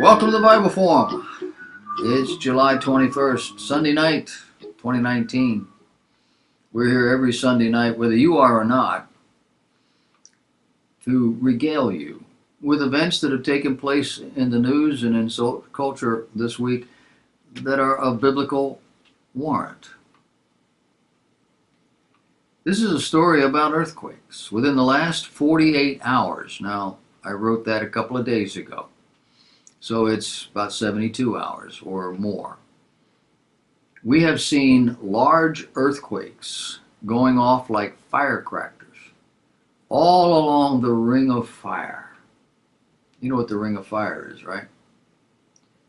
Welcome to the Bible Forum. It's July 21st, Sunday night, 2019. We're here every Sunday night, whether you are or not, to regale you with events that have taken place in the news and in culture this week that are of biblical warrant. This is a story about earthquakes within the last 48 hours. Now, I wrote that a couple of days ago. So it's about 72 hours or more. We have seen large earthquakes going off like firecrackers all along the Ring of Fire. You know what the Ring of Fire is, right?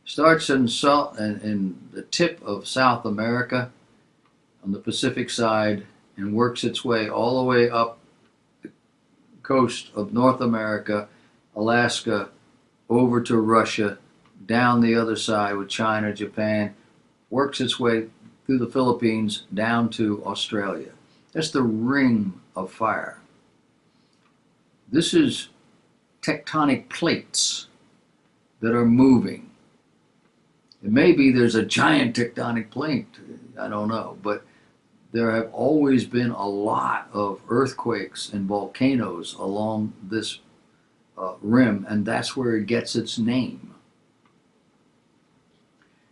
Starts in the tip of South America on the Pacific side and works its way all the way up the coast of North America, Alaska, over to Russia, down the other side with China, Japan, works its way through the Philippines down to Australia. That's the Ring of Fire. This is tectonic plates that are moving. It may be there's a giant tectonic plate, I don't know, but there have always been a lot of earthquakes and volcanoes along this rim, and that's where it gets its name.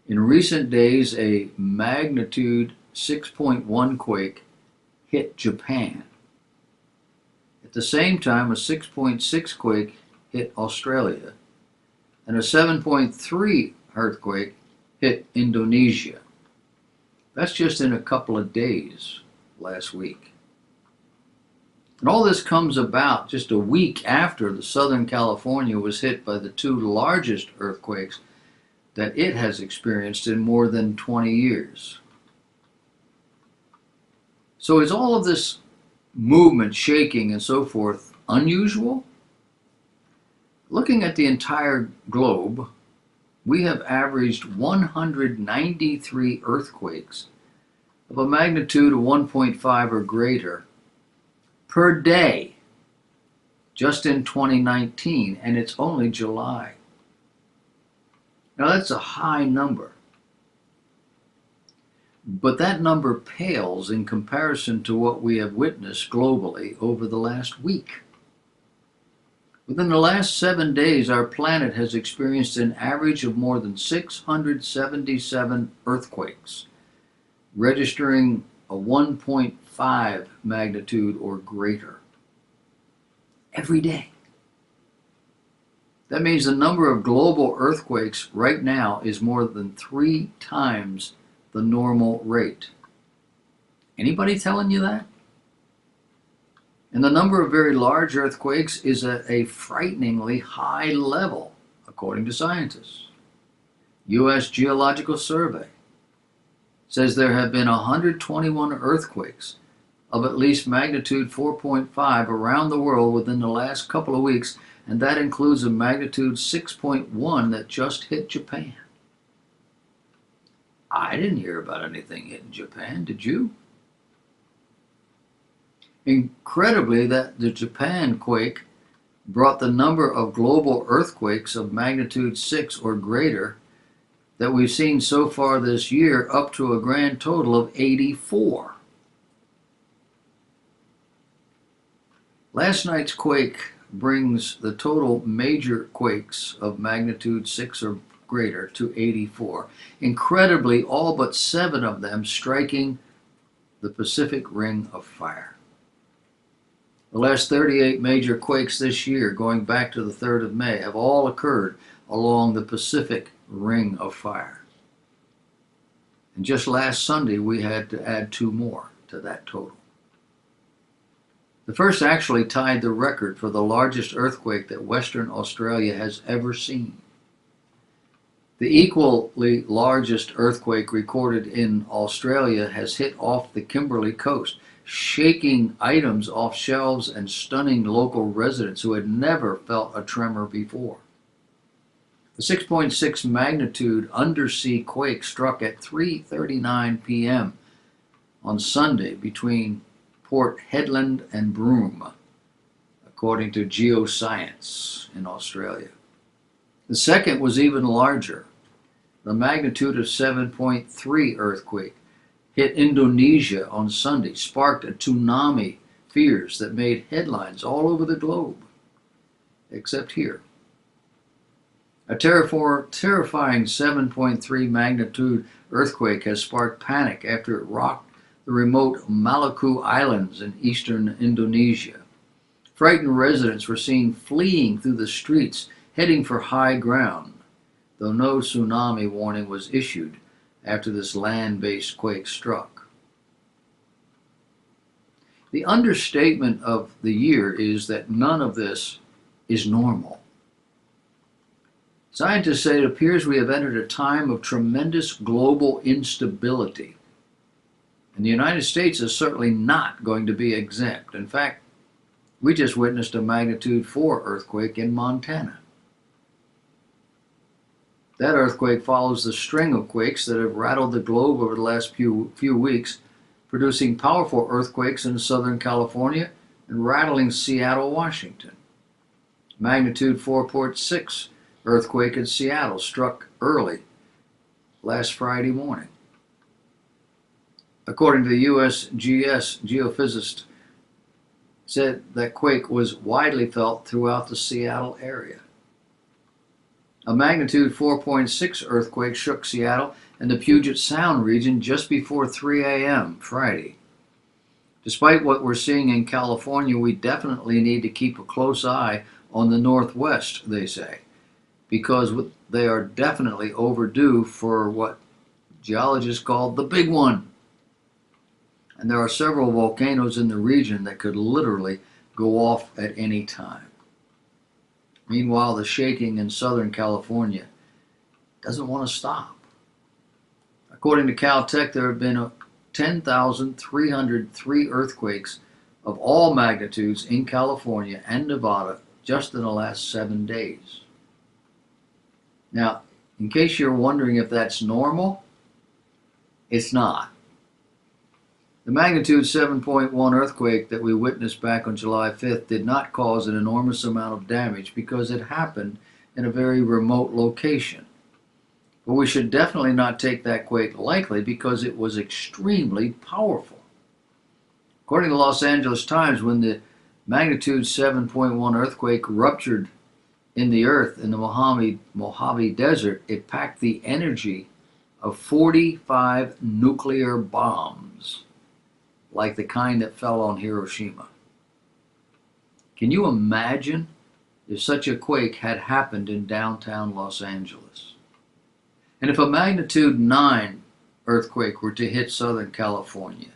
In recent days, a magnitude 6.1 quake hit Japan. At the same time, a 6.6 quake hit Australia, and a 7.3 earthquake hit Indonesia. That's just in a couple of days last week. And all this comes about just a week after the Southern California was hit by the two largest earthquakes that it has experienced in more than 20 years. So is all of this movement, shaking, and so forth unusual? Looking at the entire globe, we have averaged 193 earthquakes of a magnitude of 1.5 or greater per day just in 2019, and it's only July. Now that's a high number, but that number pales in comparison to what we have witnessed globally over the last week. Within the last 7 days, our planet has experienced an average of more than 677 earthquakes, registering a 1.5 magnitude or greater every day. That means the number of global earthquakes right now is more than 3 times the normal rate. Anybody telling you that? And the number of very large earthquakes is at a frighteningly high level, according to scientists. U.S. Geological Survey says there have been 121 earthquakes of at least magnitude 4.5 around the world within the last couple of weeks, and that includes a magnitude 6.1 that just hit Japan. I didn't hear about anything hitting Japan, did you? Incredibly, that the Japan quake brought the number of global earthquakes of magnitude 6 or greater that we've seen so far this year up to a grand total of 84. Last night's quake brings the total major quakes of magnitude 6 or greater to 84. Incredibly, all but 7 of them striking the Pacific Ring of Fire. The last 38 major quakes this year, going back to the 3rd of May, have all occurred along the Pacific Ring of Fire. And just last Sunday, we had to add 2 more to that total. The first actually tied the record for the largest earthquake that Western Australia has ever seen. The equally largest earthquake recorded in Australia has hit off the Kimberley coast, shaking items off shelves and stunning local residents who had never felt a tremor before. The 6.6 magnitude undersea quake struck at 3:39 p.m. on Sunday between Port Hedland and Broome, according to Geoscience in Australia. The second was even larger. The magnitude of 7.3 earthquake hit Indonesia on Sunday, sparked a tsunami fears that made headlines all over the globe, except here. A terrifying 7.3 magnitude earthquake has sparked panic after it rocked the remote Maluku Islands in eastern Indonesia. Frightened residents were seen fleeing through the streets, heading for high ground, though no tsunami warning was issued after this land-based quake struck. The understatement of the year is that none of this is normal. Scientists say it appears we have entered a time of tremendous global instability. And the United States is certainly not going to be exempt. In fact, we just witnessed a magnitude 4 earthquake in Montana. That earthquake follows the string of quakes that have rattled the globe over the last few weeks, producing powerful earthquakes in Southern California and rattling Seattle, Washington. Magnitude 4.6 earthquake in Seattle struck early last Friday morning. According to the USGS geophysicist, said that quake was widely felt throughout the Seattle area. A magnitude 4.6 earthquake shook Seattle and the Puget Sound region just before 3 a.m. Friday. Despite what we're seeing in California, we definitely need to keep a close eye on the Northwest, they say, because they are definitely overdue for what geologists call the big one. And there are several volcanoes in the region that could literally go off at any time. Meanwhile, the shaking in Southern California doesn't want to stop. According to Caltech, there have been 10,303 earthquakes of all magnitudes in California and Nevada just in the last 7 days. Now, in case you're wondering if that's normal, it's not. The magnitude 7.1 earthquake that we witnessed back on July 5th did not cause an enormous amount of damage because it happened in a very remote location. But we should definitely not take that quake lightly because it was extremely powerful. According to the Los Angeles Times, when the magnitude 7.1 earthquake ruptured in the earth in the Mojave Desert, it packed the energy of 45 nuclear bombs, like the kind that fell on Hiroshima. Can you imagine if such a quake had happened in downtown Los Angeles? And if a magnitude 9 earthquake were to hit Southern California,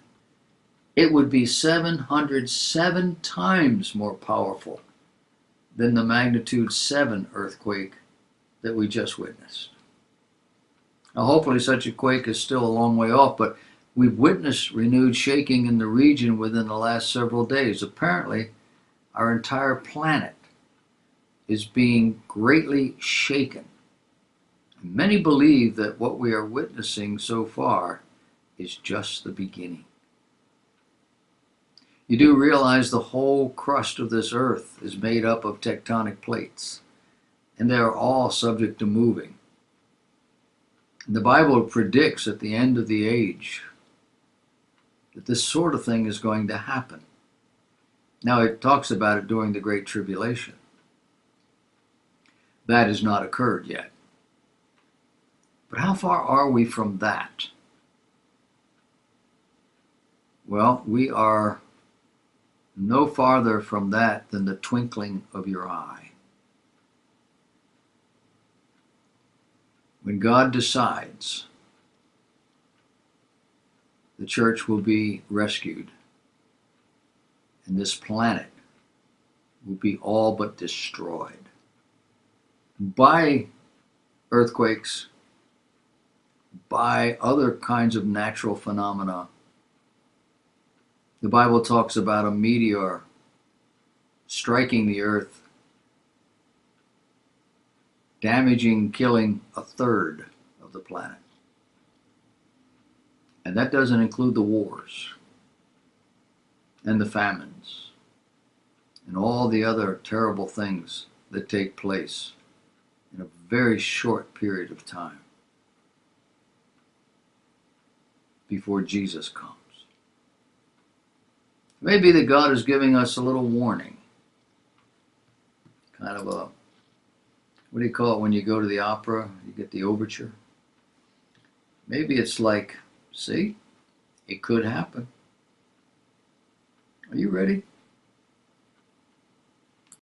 it would be 707 times more powerful than the magnitude 7 earthquake that we just witnessed. Now, hopefully such a quake is still a long way off, but we've witnessed renewed shaking in the region within the last several days. Apparently, our entire planet is being greatly shaken. And many believe that what we are witnessing so far is just the beginning. You do realize the whole crust of this earth is made up of tectonic plates, and they are all subject to moving. And the Bible predicts at the end of the age that this sort of thing is going to happen. Now, it talks about it during the Great Tribulation. That has not occurred yet. But how far are we from that? Well, we are no farther from that than the twinkling of your eye. When God decides, the church will be rescued, and this planet will be all but destroyed by earthquakes, by other kinds of natural phenomena. The Bible talks about a meteor striking the earth, damaging, killing a third of the planet. And that doesn't include the wars and the famines and all the other terrible things that take place in a very short period of time before Jesus comes. Maybe that God is giving us a little warning. Kind of a, what do you call it when you go to the opera? You get the overture. Maybe it's like, see, it could happen. Are you ready?